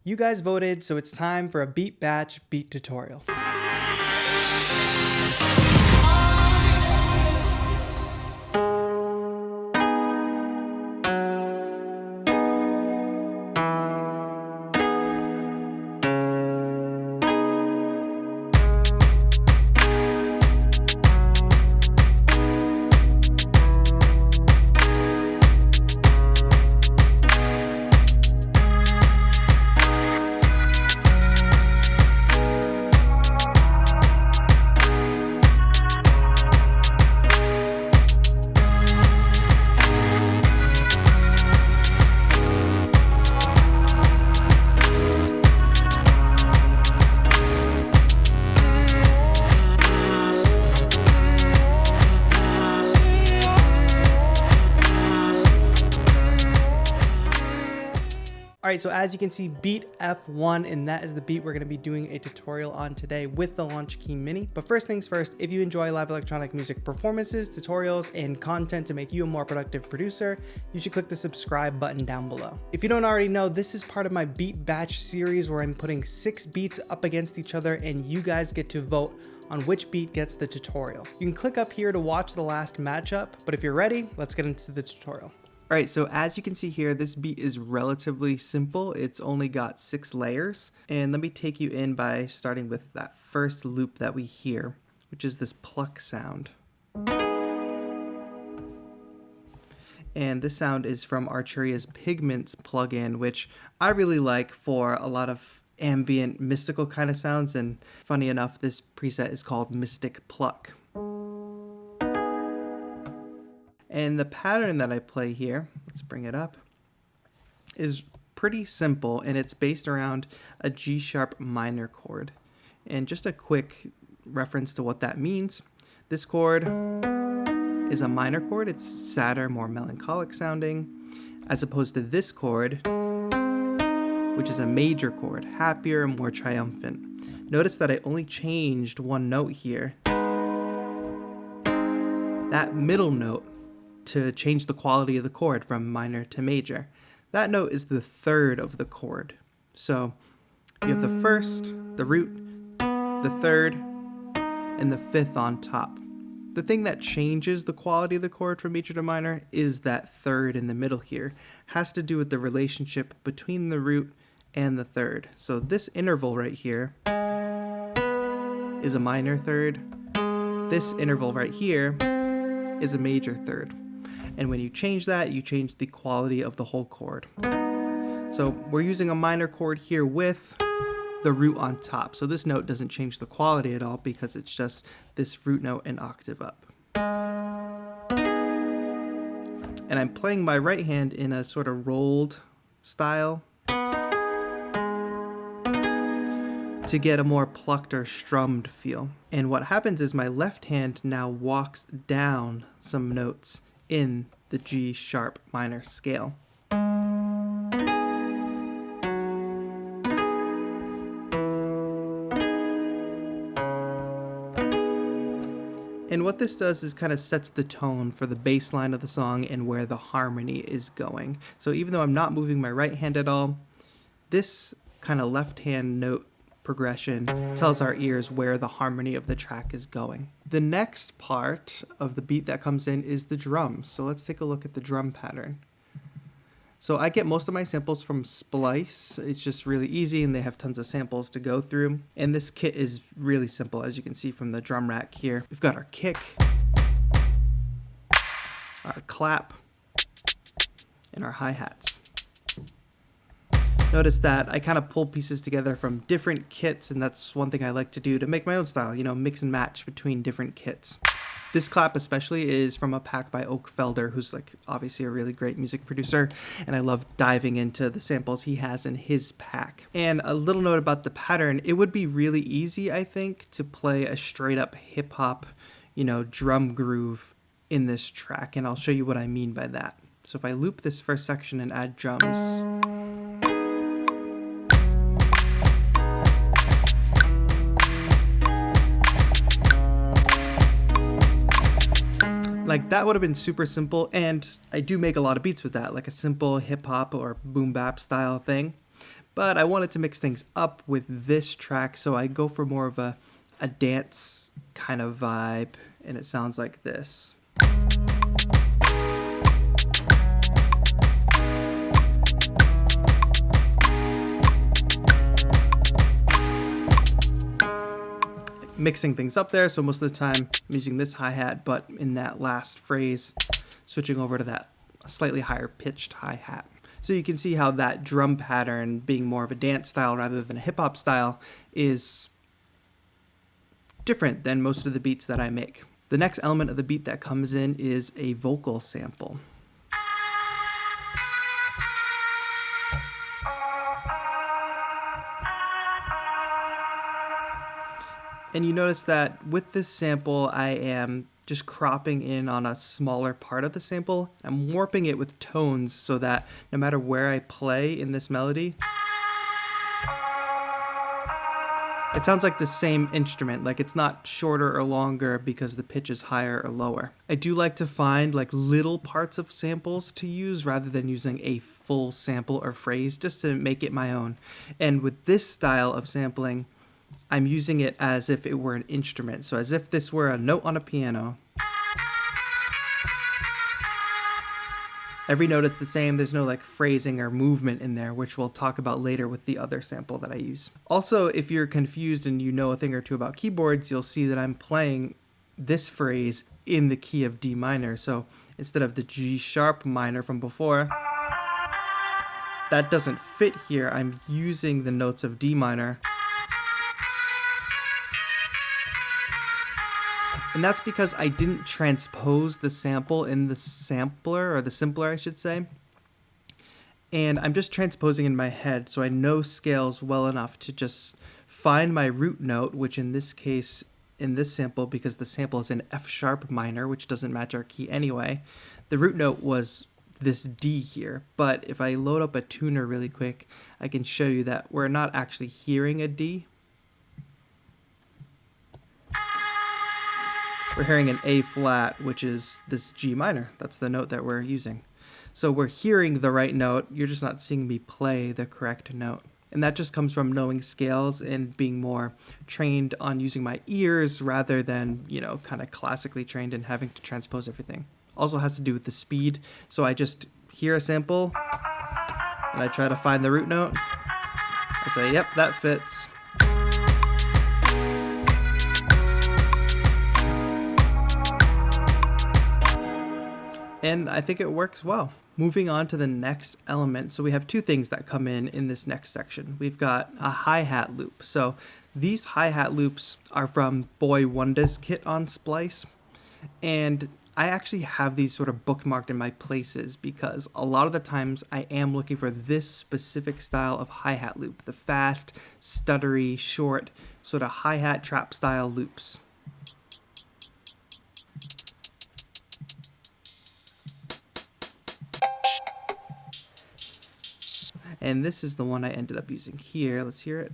You guys voted, so it's time for a beat batch beat tutorial. Alright, so as you can see, beat F1, and that is the beat we're going to be doing a tutorial on today with the Launchkey Mini. But first things first, if you enjoy live electronic music performances, tutorials, and content to make you a more productive producer, you should click the subscribe button down below. If you don't already know, this is part of my beat batch series where I'm putting 6 beats up against each other and you guys get to vote on which beat gets the tutorial. You can click up here to watch the last matchup, but if you're ready, let's get into the tutorial. Alright, so as you can see here, this beat is relatively simple. It's only got 6 layers. And let me take you in by starting with that first loop that we hear, which is this pluck sound. And this sound is from Arturia's Pigments plugin, which I really like for a lot of ambient, mystical kind of sounds. And funny enough, this preset is called Mystic Pluck. And the pattern that I play here, let's bring it up, is pretty simple, and it's based around a G sharp minor chord. And just a quick reference to what that means. This chord is a minor chord. It's sadder, more melancholic sounding, as opposed to this chord, which is a major chord, happier and more triumphant. Notice that I only changed one note here. That middle note, to change the quality of the chord from minor to major. That note is the third of the chord. So you have the first, the root, the third, and the fifth on top. The thing that changes the quality of the chord from major to minor is that third in the middle here. Has to do with the relationship between the root and the third. So this interval right here is a minor third. This interval right here is a major third. And when you change that, you change the quality of the whole chord. So we're using a minor chord here with the root on top. So this note doesn't change the quality at all because it's just this root note an octave up. And I'm playing my right hand in a sort of rolled style to get a more plucked or strummed feel. And what happens is my left hand now walks down some notes in the G sharp minor scale. And what this does is kind of sets the tone for the bass line of the song and where the harmony is going. So even though I'm not moving my right hand at all, this kind of left hand note progression tells our ears where the harmony of the track is going. The next part of the beat that comes in is the drums. So let's take a look at the drum pattern. So I get most of my samples from Splice. It's just really easy and they have tons of samples to go through. And this kit is really simple, as you can see from the drum rack here. We've got our kick, our clap, and our hi-hats. Notice that I kind of pull pieces together from different kits, and that's one thing I like to do to make my own style, you know, mix and match between different kits. This clap especially is from a pack by Oak Felder, who's like obviously a really great music producer, and I love diving into the samples he has in his pack. And a little note about the pattern, it would be really easy, I think, to play a straight up hip hop, you know, drum groove in this track, and I'll show you what I mean by that. So if I loop this first section and add drums, like that would have been super simple, and I do make a lot of beats with that, like a simple hip hop or boom bap style thing. But I wanted to mix things up with this track, so I go for more of a dance kind of vibe, and it sounds like this. Mixing things up there, so most of the time I'm using this hi-hat, but in that last phrase, switching over to that slightly higher pitched hi-hat. So you can see how that drum pattern, being more of a dance style rather than a hip-hop style, is different than most of the beats that I make. The next element of the beat that comes in is a vocal sample. And you notice that with this sample, I am just cropping in on a smaller part of the sample. I'm warping it with tones so that no matter where I play in this melody, it sounds like the same instrument, like it's not shorter or longer because the pitch is higher or lower. I do like to find like little parts of samples to use rather than using a full sample or phrase just to make it my own. And with this style of sampling, I'm using it as if it were an instrument. So as if this were a note on a piano. Every note is the same. There's no like phrasing or movement in there, which we'll talk about later with the other sample that I use. Also, if you're confused and you know a thing or two about keyboards, you'll see that I'm playing this phrase in the key of D minor. So instead of the G sharp minor from before, that doesn't fit here. I'm using the notes of D minor. And that's because I didn't transpose the sample in the sampler, or the simpler I should say. And I'm just transposing in my head, so I know scales well enough to just find my root note, which in this case, in this sample, because the sample is in F sharp minor, which doesn't match our key anyway, the root note was this D here. But if I load up a tuner really quick, I can show you that we're not actually hearing a D. We're hearing an A flat, which is this G minor. That's the note that we're using. So we're hearing the right note, you're just not seeing me play the correct note. And that just comes from knowing scales and being more trained on using my ears rather than, you know, kind of classically trained and having to transpose everything. Also has to do with the speed. So I just hear a sample and I try to find the root note. I say, yep, that fits. And I think it works well. Moving on to the next element. So we have two things that come in this next section. We've got a hi-hat loop. So these hi-hat loops are from Boy Wonda's kit on Splice. And I actually have these sort of bookmarked in my places because a lot of the times I am looking for this specific style of hi-hat loop. The fast, stuttery, short, sort of hi-hat trap style loops. And this is the one I ended up using here. Let's hear it.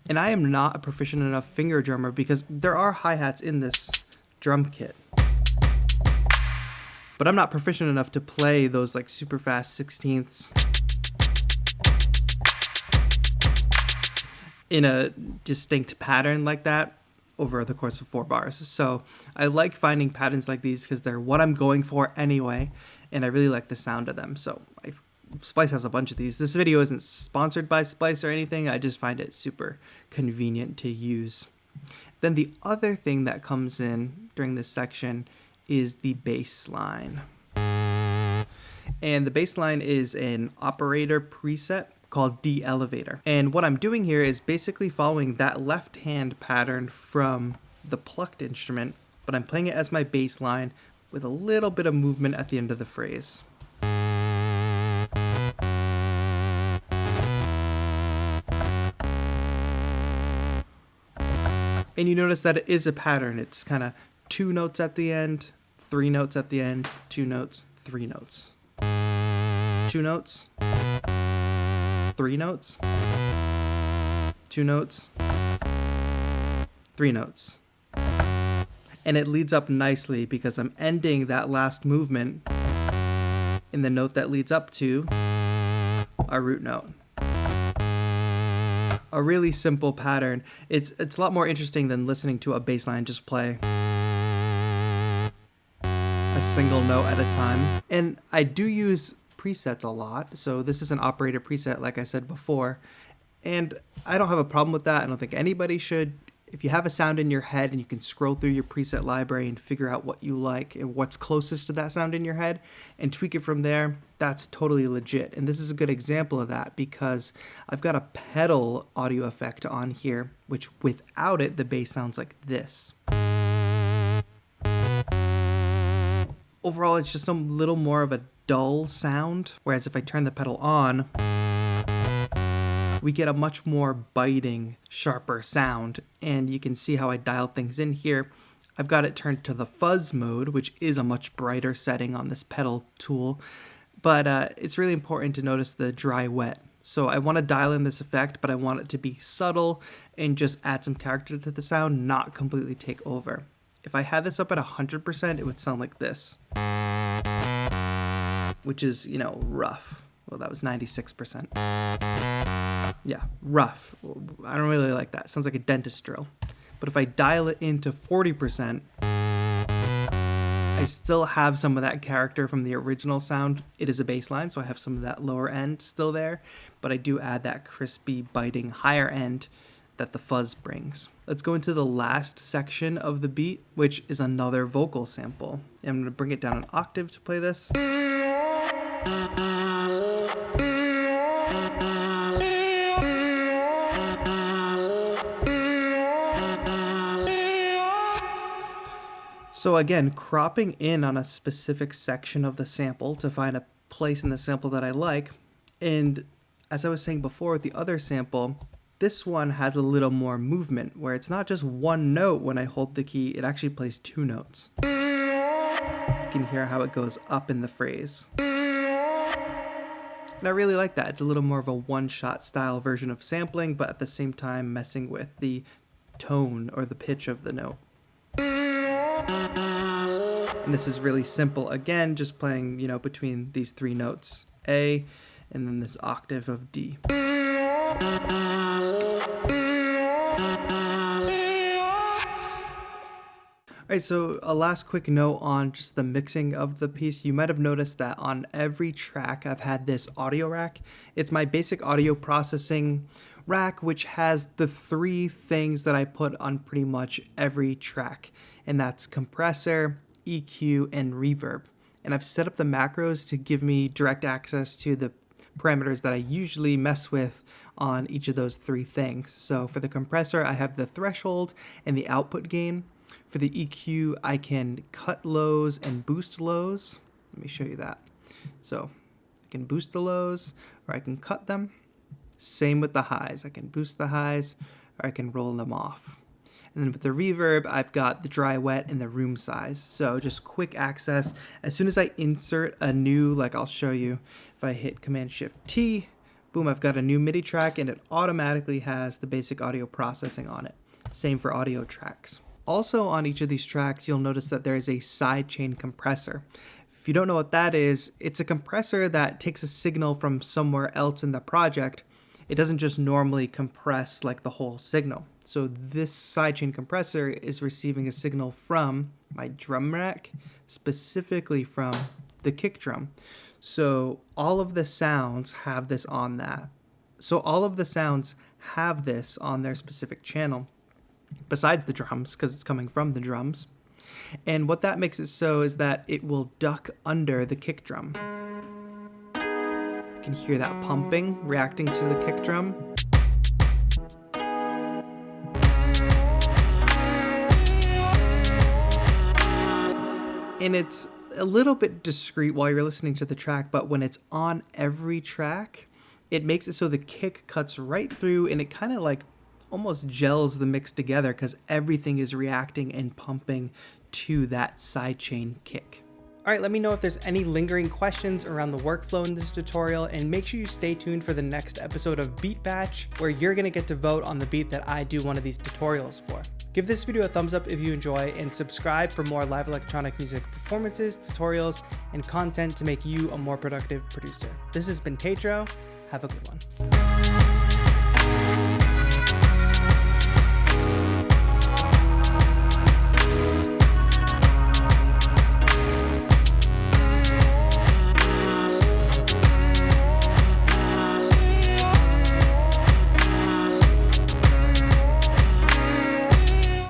And I am not a proficient enough finger drummer because there are hi-hats in this drum kit. But I'm not proficient enough to play those like super fast 16ths in a distinct pattern like that over the course of 4 bars. So I like finding patterns like these because they're what I'm going for anyway, and I really like the sound of them. So Splice has a bunch of these. This video isn't sponsored by Splice or anything. I just find it super convenient to use. Then the other thing that comes in during this section is the bass line. And the bass line is an operator preset called de-elevator. And what I'm doing here is basically following that left hand pattern from the plucked instrument, but I'm playing it as my bass line with a little bit of movement at the end of the phrase. And you notice that it is a pattern. It's kind of 2 notes at the end, 3 notes at the end, 2 notes, 3 notes. 2 notes, 3 notes, 2 notes, 3 notes. And it leads up nicely because I'm ending that last movement in the note that leads up to our root note. A really simple pattern. It's a lot more interesting than listening to a bass line just play a single note at a time. And I do use presets a lot. So this is an operator preset, like I said before. And I don't have a problem with that. I don't think anybody should. If you have a sound in your head and you can scroll through your preset library and figure out what you like and what's closest to that sound in your head and tweak it from there, that's totally legit. And this is a good example of that because I've got a pedal audio effect on here, which without it, the bass sounds like this. Overall, it's just a little more of a dull sound, whereas if I turn the pedal on, we get a much more biting, sharper sound. And you can see how I dialed things in here. I've got it turned to the fuzz mode, which is a much brighter setting on this pedal tool. But it's really important to notice the dry wet. So I want to dial in this effect, but I want it to be subtle and just add some character to the sound, not completely take over. If I had this up at 100%, it would sound like this, which is, rough. Well, that was 96%. Yeah, rough. I don't really like that. It sounds like a dentist drill. But if I dial it into 40%, I still have some of that character from the original sound. It is a bass line, so I have some of that lower end still there. But I do add that crispy, biting higher end that the fuzz brings. Let's go into the last section of the beat, which is another vocal sample. I'm going to bring it down an octave to play this. So again, cropping in on a specific section of the sample to find a place in the sample that I like. And as I was saying before with the other sample, this one has a little more movement where it's not just one note when I hold the key, it actually plays two notes. You can hear how it goes up in the phrase. And I really like that. It's a little more of a one-shot style version of sampling, but at the same time messing with the tone or the pitch of the note. And this is really simple. Again, just playing, between these three notes, A, and then this octave of D. Alright, so a last quick note on just the mixing of the piece. You might have noticed that on every track I've had this audio rack. It's my basic audio processing rack, which has the three things that I put on pretty much every track. And that's compressor, EQ, and reverb. And I've set up the macros to give me direct access to the parameters that I usually mess with on each of those three things. So for the compressor, I have the threshold and the output gain. For the EQ, I can cut lows and boost lows. Let me show you that. So I can boost the lows or I can cut them. Same with the highs. I can boost the highs or I can roll them off. And then with the reverb, I've got the dry wet and the room size. So just quick access. As soon as I insert a new, like I'll show you, if I hit Command-Shift-T, boom, I've got a new MIDI track and it automatically has the basic audio processing on it. Same for audio tracks. Also on each of these tracks, you'll notice that there is a sidechain compressor. If you don't know what that is, it's a compressor that takes a signal from somewhere else in the project. It doesn't just normally compress like the whole signal. So this sidechain compressor is receiving a signal from my drum rack, specifically from the kick drum. So all of the sounds have this on that. So all of the sounds have this on their specific channel, besides the drums, because it's coming from the drums. And what that makes it so is that it will duck under the kick drum. You can hear that pumping, reacting to the kick drum. And it's a little bit discreet while you're listening to the track, but when it's on every track, it makes it so the kick cuts right through and it kind of like almost gels the mix together because everything is reacting and pumping to that sidechain kick. Alright, let me know if there's any lingering questions around the workflow in this tutorial, and make sure you stay tuned for the next episode of Beat Batch, where you're gonna get to vote on the beat that I do one of these tutorials for. Give this video a thumbs up if you enjoy, and subscribe for more live electronic music performances, tutorials, and content to make you a more productive producer. This has been TAETRO. Have a good one.